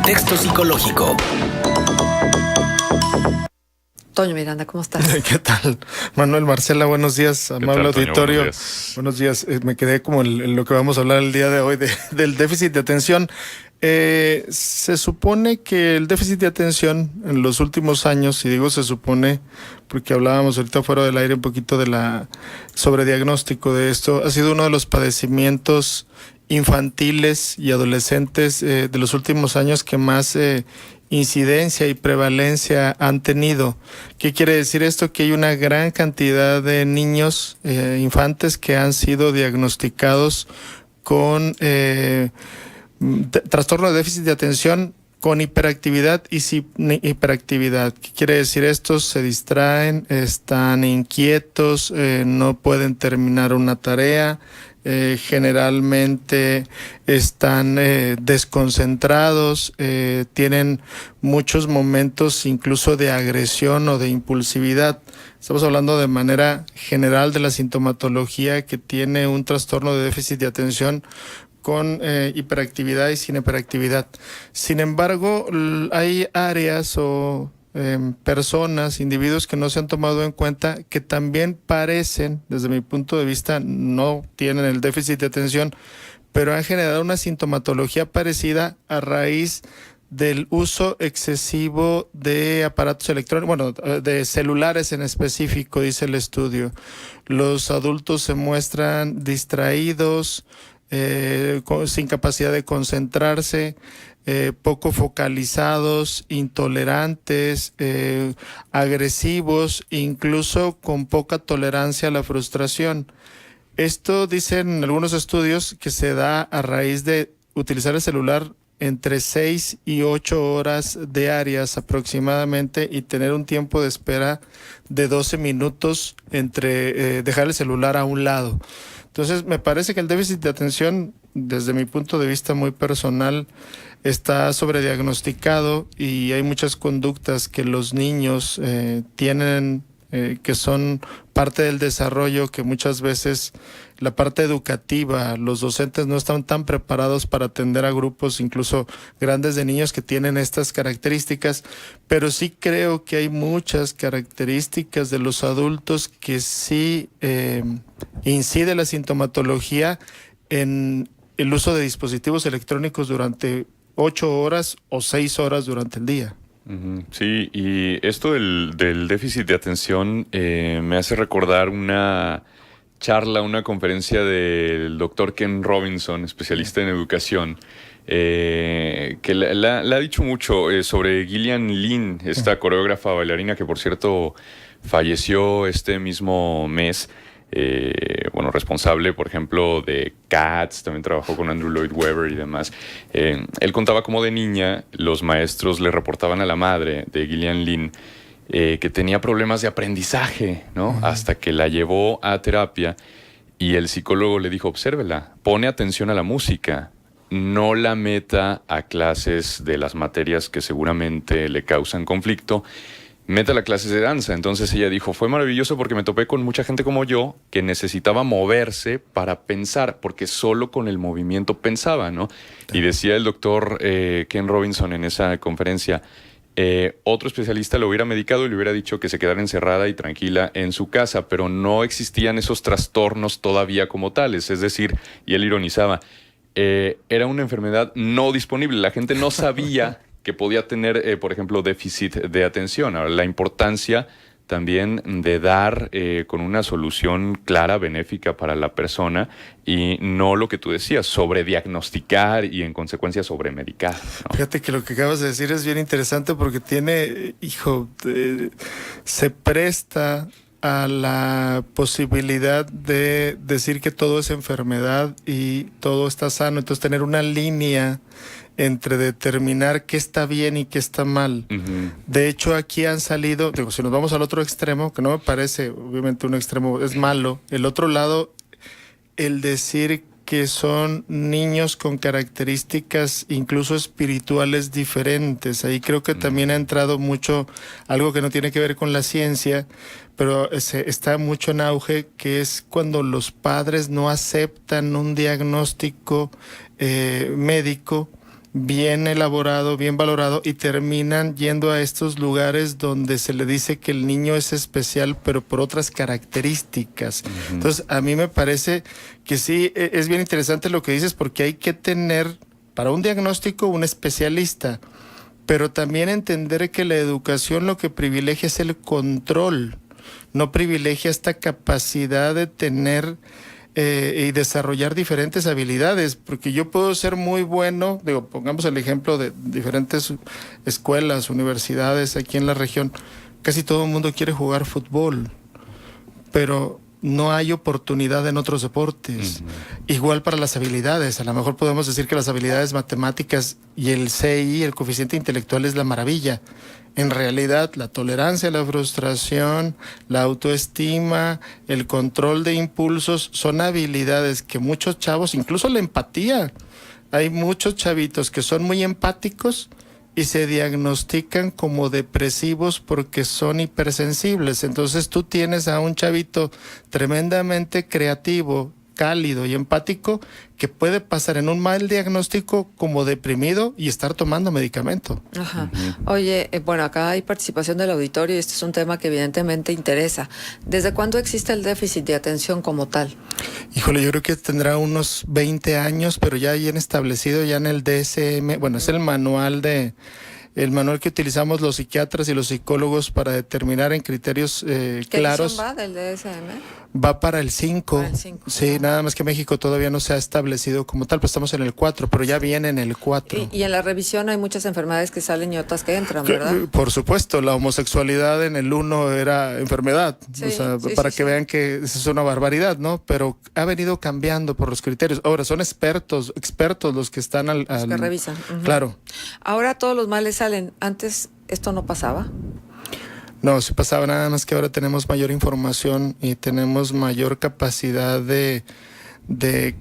Contexto psicológico. Toño Miranda, ¿cómo estás? ¿Qué tal? Manuel, Marcela, buenos días, amable auditorio. Buenos días. Me quedé como en lo que vamos a hablar el día de hoy del déficit de atención. Se supone que el déficit de atención en los últimos años, y digo se supone porque hablábamos ahorita fuera del aire un poquito de la sobrediagnóstico de esto, ha sido uno de los padecimientos infantiles y adolescentes de los últimos años que más incidencia y prevalencia han tenido. ¿Qué quiere decir esto? Que hay una gran cantidad de niños, infantes que han sido diagnosticados con trastorno de déficit de atención con hiperactividad y sin hiperactividad. ¿Qué quiere decir esto? Se distraen, están inquietos, no pueden terminar una tarea, generalmente están desconcentrados, tienen muchos momentos incluso de agresión o de impulsividad. Estamos hablando de manera general de la sintomatología que tiene un trastorno de déficit de atención con hiperactividad y sin hiperactividad. Sin embargo, hay áreas o personas, individuos que no se han tomado en cuenta que también parecen, desde mi punto de vista, no tienen el déficit de atención, pero han generado una sintomatología parecida a raíz del uso excesivo de aparatos electrónicos, bueno, de celulares en específico, dice el estudio. Los adultos se muestran distraídos, sin capacidad de concentrarse, poco focalizados, intolerantes, agresivos, incluso con poca tolerancia a la frustración. Esto dicen algunos estudios que se da a raíz de utilizar el celular entre 6 y 8 horas diarias aproximadamente y tener un tiempo de espera de 12 minutos entre dejar el celular a un lado. Entonces, me parece que el déficit de atención, desde mi punto de vista muy personal, está sobrediagnosticado y hay muchas conductas que los niños tienen, que son parte del desarrollo, que muchas veces la parte educativa, los docentes no están tan preparados para atender a grupos incluso grandes de niños que tienen estas características, pero sí creo que hay muchas características de los adultos que sí incide la sintomatología en el uso de dispositivos electrónicos durante 8 horas o 6 horas durante el día. Sí, y esto del déficit de atención me hace recordar una charla, una conferencia del doctor Ken Robinson, especialista en educación, que le ha dicho mucho sobre Gillian Lynn, esta coreógrafa bailarina que por cierto falleció este mismo mes. Responsable, por ejemplo, de Cats, también trabajó con Andrew Lloyd Webber y demás. Él contaba cómo de niña los maestros le reportaban a la madre de Gillian Lynn que tenía problemas de aprendizaje, ¿no? Hasta que la llevó a terapia y el psicólogo le dijo, obsérvela, pone atención a la música, no la meta a clases de las materias que seguramente le causan conflicto, métela a clases de danza. Entonces ella dijo, fue maravilloso porque me topé con mucha gente como yo que necesitaba moverse para pensar, porque solo con el movimiento pensaba, ¿no? Y decía el doctor Ken Robinson en esa conferencia, otro especialista lo hubiera medicado y le hubiera dicho que se quedara encerrada y tranquila en su casa, pero no existían esos trastornos todavía como tales. Es decir, y él ironizaba, era una enfermedad no disponible. La gente no sabía que podía tener, por ejemplo, déficit de atención. Ahora, la importancia también de dar con una solución clara, benéfica para la persona y no lo que tú decías, sobrediagnosticar y en consecuencia sobremedicar, ¿no? Fíjate que lo que acabas de decir es bien interesante porque tiene, se presta a la posibilidad de decir que todo es enfermedad y todo está sano, entonces tener una línea entre determinar qué está bien y qué está mal. De hecho, aquí han salido, si nos vamos al otro extremo, que no me parece, obviamente un extremo es malo, el otro lado, el decir que son niños con características incluso espirituales diferentes. Ahí creo que también ha entrado mucho algo que no tiene que ver con la ciencia, pero está mucho en auge, que es cuando los padres no aceptan un diagnóstico médico bien elaborado, bien valorado, y terminan yendo a estos lugares donde se le dice que el niño es especial, pero por otras características. Entonces, a mí me parece que sí, es bien interesante lo que dices, porque hay que tener para un diagnóstico un especialista, pero también entender que la educación lo que privilegia es el control, no privilegia esta capacidad de tener y desarrollar diferentes habilidades, porque yo puedo ser muy bueno, digo, pongamos el ejemplo de diferentes escuelas, universidades aquí en la región, casi todo el mundo quiere jugar fútbol, pero no hay oportunidad en otros deportes. Igual para las habilidades, a lo mejor podemos decir que las habilidades matemáticas y el CI, el coeficiente intelectual, es la maravilla. En realidad, la tolerancia a la frustración, la autoestima, el control de impulsos, son habilidades que muchos chavos, incluso la empatía, hay muchos chavitos que son muy empáticos y se diagnostican como depresivos porque son hipersensibles. Entonces tú tienes a un chavito tremendamente creativo, cálido y empático, que puede pasar en un mal diagnóstico como deprimido y estar tomando medicamento. Ajá. Oye, bueno, acá hay participación del auditorio y este es un tema que evidentemente interesa. ¿Desde cuándo existe el déficit de atención como tal? Híjole, yo creo que tendrá unos 20 años, pero ya bien establecido ya en el DSM, bueno, es el manual que utilizamos los psiquiatras y los psicólogos para determinar en criterios ¿Qué claros. edición va del DSM? Va para el 5. Para el 5. Sí, nada más que México todavía no se ha establecido como tal, pues estamos en el 4, pero ya viene en el 4. Y en la revisión hay muchas enfermedades que salen y otras que entran, ¿verdad? Por supuesto, la homosexualidad en el 1 era enfermedad, Sí, o sea, sí, para sí, que sí. vean que eso es una barbaridad, ¿no? Pero ha venido cambiando por los criterios. Ahora, son expertos los que están Los que revisan. Ujú. Claro. Ahora todos los males salen. Antes esto no pasaba. No, sí pasaba, nada más que ahora tenemos mayor información y tenemos mayor capacidad de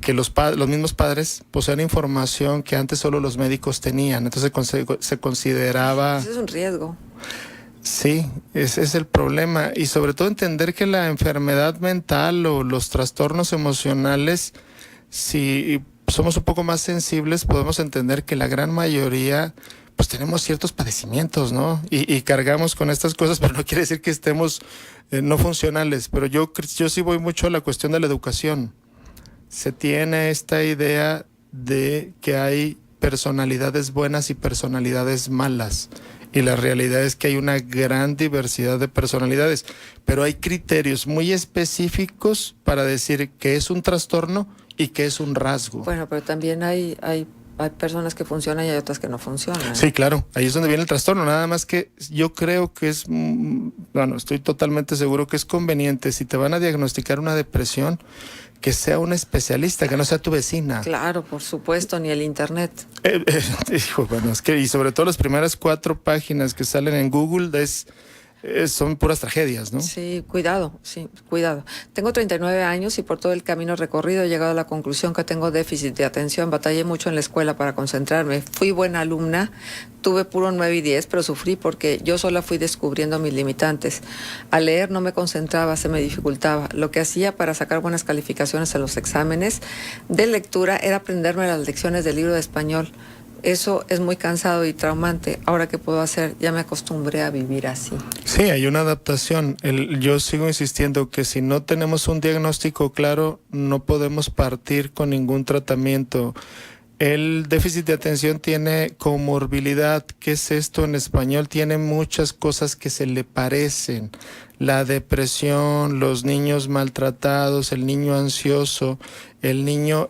que los mismos padres poseen información que antes solo los médicos tenían. Entonces se consideraba... Eso es un riesgo. Sí, ese es el problema. Y sobre todo entender que la enfermedad mental o los trastornos emocionales, si somos un poco más sensibles, podemos entender que la gran mayoría pues tenemos ciertos padecimientos, ¿no? Y cargamos con estas cosas, pero no quiere decir que estemos no funcionales. Pero yo sí voy mucho a la cuestión de la educación. Se tiene esta idea de que hay personalidades buenas y personalidades malas. Y la realidad es que hay una gran diversidad de personalidades, pero hay criterios muy específicos para decir que es un trastorno y que es un rasgo. Bueno, pero también hay personas que funcionan y hay otras que no funcionan. Sí, claro, ahí es donde viene el trastorno, nada más que yo creo que es, bueno, estoy totalmente seguro que es conveniente, si te van a diagnosticar una depresión, que sea un especialista, que no sea tu vecina. Claro, por supuesto, ni el internet. Hijo, bueno, es que, y sobre todo las primeras 4 páginas que salen en Google son puras tragedias, ¿no? Sí, cuidado. Tengo 39 años y por todo el camino recorrido he llegado a la conclusión que tengo déficit de atención. Batallé mucho en la escuela para concentrarme. Fui buena alumna, tuve puro 9 y 10, pero sufrí porque yo sola fui descubriendo mis limitantes. Al leer no me concentraba, se me dificultaba. Lo que hacía para sacar buenas calificaciones en los exámenes de lectura era aprenderme las lecciones del libro de español. Eso es muy cansado y traumante. Ahora, ¿qué puedo hacer? Ya me acostumbré a vivir así. Sí, hay una adaptación. Yo sigo insistiendo que si no tenemos un diagnóstico claro, no podemos partir con ningún tratamiento. El déficit de atención tiene comorbilidad. ¿Qué es esto en español? Tiene muchas cosas que se le parecen. La depresión, los niños maltratados, el niño ansioso, el niño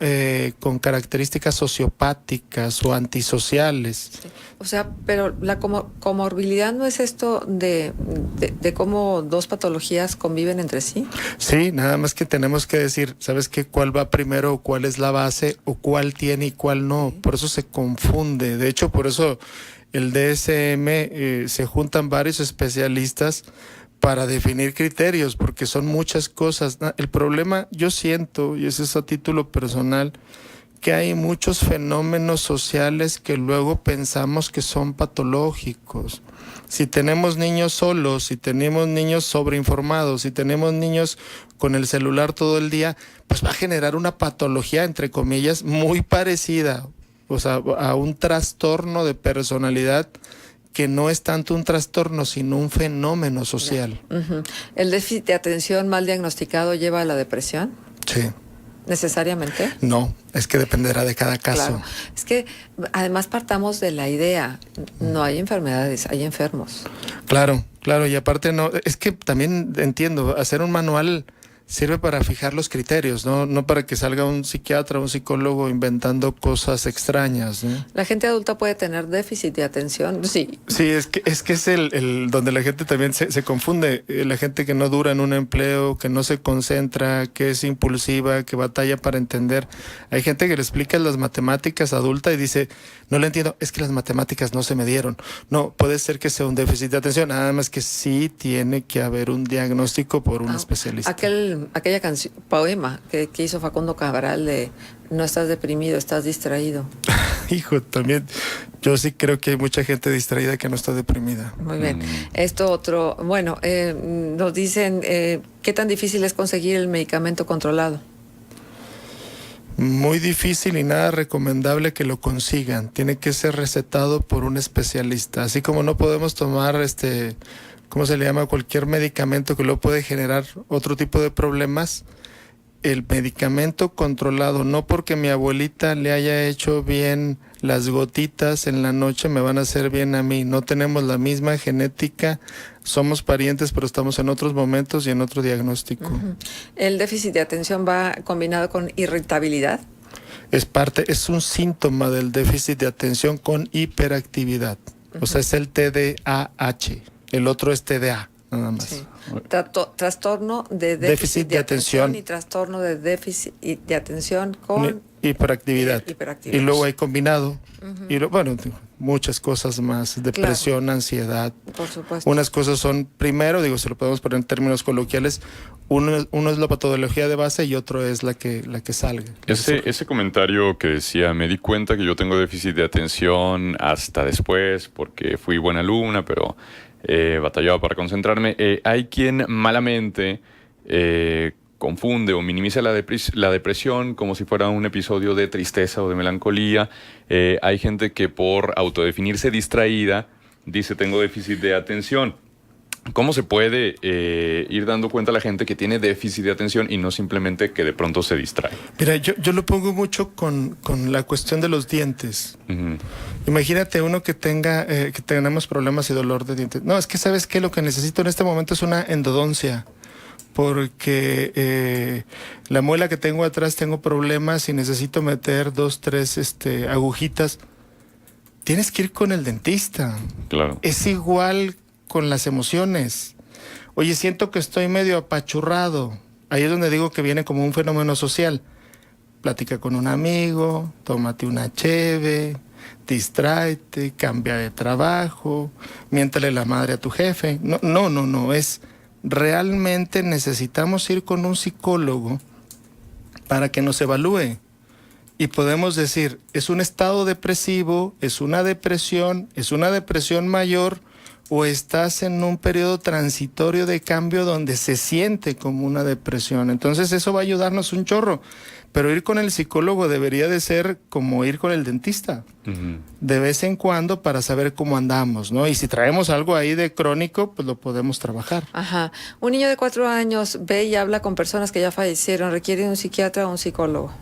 con características sociopáticas o antisociales. Sí. O sea, pero la comorbilidad no es esto de cómo dos patologías conviven entre sí. Sí, nada más que tenemos que decir, ¿sabes qué? ¿Cuál va primero o cuál es la base o cuál tiene y cuál no? Sí. Por eso se confunde. De hecho, por eso el DSM se juntan varios especialistas para definir criterios, porque son muchas cosas. El problema, yo siento, y eso es a título personal, que hay muchos fenómenos sociales que luego pensamos que son patológicos. Si tenemos niños solos, si tenemos niños sobreinformados, si tenemos niños con el celular todo el día, pues va a generar una patología, entre comillas, muy parecida, o sea, a un trastorno de personalidad que no es tanto un trastorno, sino un fenómeno social. Ujú. ¿El déficit de atención mal diagnosticado lleva a la depresión? Sí. ¿Necesariamente? No, es que dependerá de cada caso. Claro. Es que además partamos de la idea, no hay enfermedades, hay enfermos. Claro, claro, y aparte no, es que también entiendo, hacer un manual sirve para fijar los criterios, no para que salga un psiquiatra o un psicólogo inventando cosas extrañas, ¿no? ¿La gente adulta puede tener déficit de atención? Sí. Sí, es que es el donde la gente también se confunde. La gente que no dura en un empleo, que no se concentra, que es impulsiva, que batalla para entender. Hay gente que le explica las matemáticas adulta y dice, no le entiendo, es que las matemáticas no se me dieron. No, puede ser que sea un déficit de atención, nada más que sí tiene que haber un diagnóstico por un especialista. Aquella canción, poema que hizo Facundo Cabral de no estás deprimido, estás distraído. Hijo, también yo sí creo que hay mucha gente distraída que no está deprimida. Muy bien. Esto otro, bueno, nos dicen, ¿qué tan difícil es conseguir el medicamento controlado? Muy difícil y nada recomendable que lo consigan. Tiene que ser recetado por un especialista. Así como no podemos tomar ¿cómo se le llama? Cualquier medicamento que luego puede generar otro tipo de problemas. El medicamento controlado, no porque mi abuelita le haya hecho bien las gotitas en la noche, me van a hacer bien a mí. No tenemos la misma genética, somos parientes, pero estamos en otros momentos y en otro diagnóstico. Uh-huh. ¿El déficit de atención va combinado con irritabilidad? Es un síntoma del déficit de atención con hiperactividad. O sea, es el TDAH. El otro es TDA, nada más. Sí. Trastorno de déficit de atención y trastorno de déficit de atención con hiperactividad. Y luego hay combinado. Uh-huh. Y bueno, muchas cosas más. Depresión, claro. Ansiedad. Por supuesto. Unas cosas son, primero, se lo podemos poner en términos coloquiales, uno es la patología de base y otro es la que salga. Ese comentario que decía, me di cuenta que yo tengo déficit de atención hasta después porque fui buena alumna, pero batallaba para concentrarme. Hay quien malamente confunde o minimiza la depresión como si fuera un episodio de tristeza o de melancolía. Hay gente que por autodefinirse distraída dice tengo déficit de atención. ¿Cómo se puede ir dando cuenta a la gente que tiene déficit de atención y no simplemente que de pronto se distrae? Mira, yo lo pongo mucho con la cuestión de los dientes. Uh-huh. Imagínate uno que tenemos problemas y dolor de dientes. No, es que ¿sabes qué? Lo que necesito en este momento es una endodoncia. Porque la muela que tengo atrás tengo problemas y necesito meter 2, 3 agujitas. Tienes que ir con el dentista. Claro. Es igual con las emociones. Oye, siento que estoy medio apachurrado. Ahí es donde digo que viene como un fenómeno social. Platica con un amigo, tómate una cheve, distráete, cambia de trabajo, miéntale la madre a tu jefe. No, es realmente necesitamos ir con un psicólogo para que nos evalúe. Y podemos decir, es un estado depresivo, es una depresión mayor, o estás en un periodo transitorio de cambio donde se siente como una depresión. Entonces eso va a ayudarnos un chorro. Pero ir con el psicólogo debería de ser como ir con el dentista. Uh-huh. De vez en cuando para saber cómo andamos, ¿no? Y si traemos algo ahí de crónico, pues lo podemos trabajar. Ajá. Un niño de 4 años ve y habla con personas que ya fallecieron. ¿Requiere un psiquiatra o un psicólogo?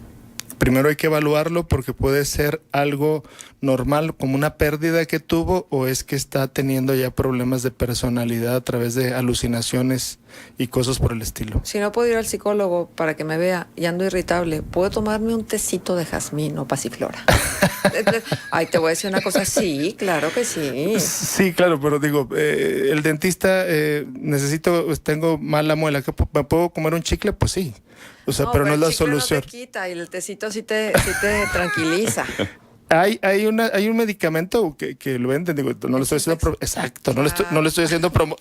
Primero hay que evaluarlo porque puede ser algo normal, como una pérdida que tuvo, o es que está teniendo ya problemas de personalidad a través de alucinaciones y cosas por el estilo. Si no puedo ir al psicólogo para que me vea y ando irritable, ¿puedo tomarme un tecito de jazmín o pasiflora? Ay, te voy a decir una cosa, sí, claro que sí. Sí, claro, pero digo, el dentista, tengo mala muela, ¿me puedo comer un chicle? Pues sí. O sea, pero no es la solución. No te quita y el tecito sí te tranquiliza. Hay un medicamento que lo venden, digo, no lo estoy haciendo exacto, no le estoy haciendo promo.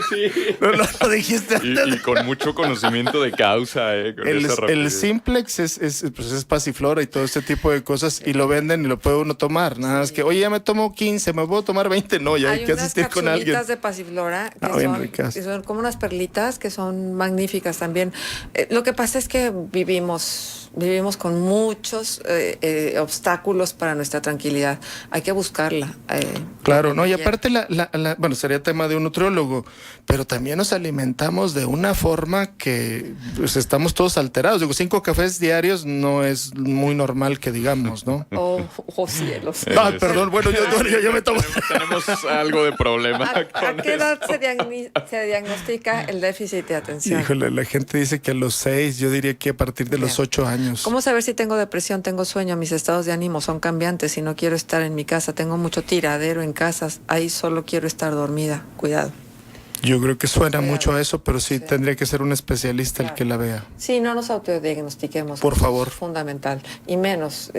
Sí. No lo dijiste. Y con mucho conocimiento de causa, con el Simplex es pasiflora y todo este tipo de cosas, y lo venden y lo puede uno tomar. Nada más que, oye, ya me tomo 15, me puedo tomar 20, no, ya hay que asistir con alguien. Hay unas capsulitas de pasiflora que son como unas perlitas que son magníficas también. Lo que pasa es que vivimos Vivimos con muchos obstáculos para nuestra tranquilidad. Hay que buscarla. Claro, no, y aparte bueno, sería tema de un nutriólogo, pero también nos alimentamos de una forma que pues, estamos todos alterados. Digo, 5 cafés diarios no es muy normal que digamos, ¿no? Oh, cielos. Ay, perdón, bueno, yo me tomo. Tenemos algo de problema ¿A con qué edad esto. se diagnostica el déficit de atención? Híjole, la gente dice que a los 6, yo diría que a partir de los 8 años. ¿Cómo saber si tengo depresión, tengo sueño, mis estados de ánimo son cambiantes y no quiero estar en mi casa, tengo mucho tiradero en casas, ahí solo quiero estar dormida? Cuidado. Yo creo que suena Cuidado. mucho a eso, pero sí, Sí. tendría que ser un especialista el Claro. que la vea. Sí, no nos autodiagnostiquemos. Por favor. Es fundamental. Y menos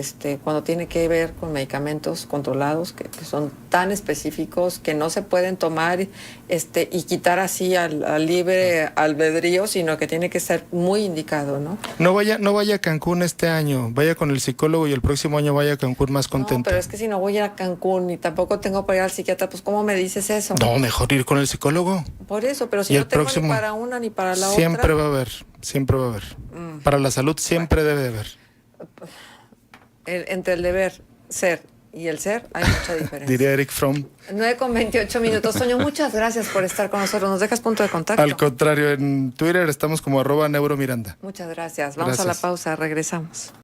cuando tiene que ver con medicamentos controlados que son tan específicos que no se pueden tomar y quitar así al libre albedrío, sino que tiene que ser muy indicado, ¿no? No vaya a Cancún este año, vaya con el psicólogo y el próximo año vaya a Cancún más No, contenta. pero es que si no voy a ir a Cancún y tampoco tengo para ir al psiquiatra, pues ¿cómo me dices eso? No, mejor ir con el psicólogo. Por eso, pero si Y no el tengo próximo, ni para una ni para la siempre otra. va a haber, siempre va a haber. Para la salud siempre debe de haber. Entre el deber ser y el ser hay mucha diferencia. Diría Eric Fromm. 9:28. Toño, muchas gracias por estar con nosotros. ¿Nos dejas punto de contacto? Al contrario, en Twitter estamos como @neuromiranda. Muchas gracias. Vamos a la Gracias. pausa, regresamos.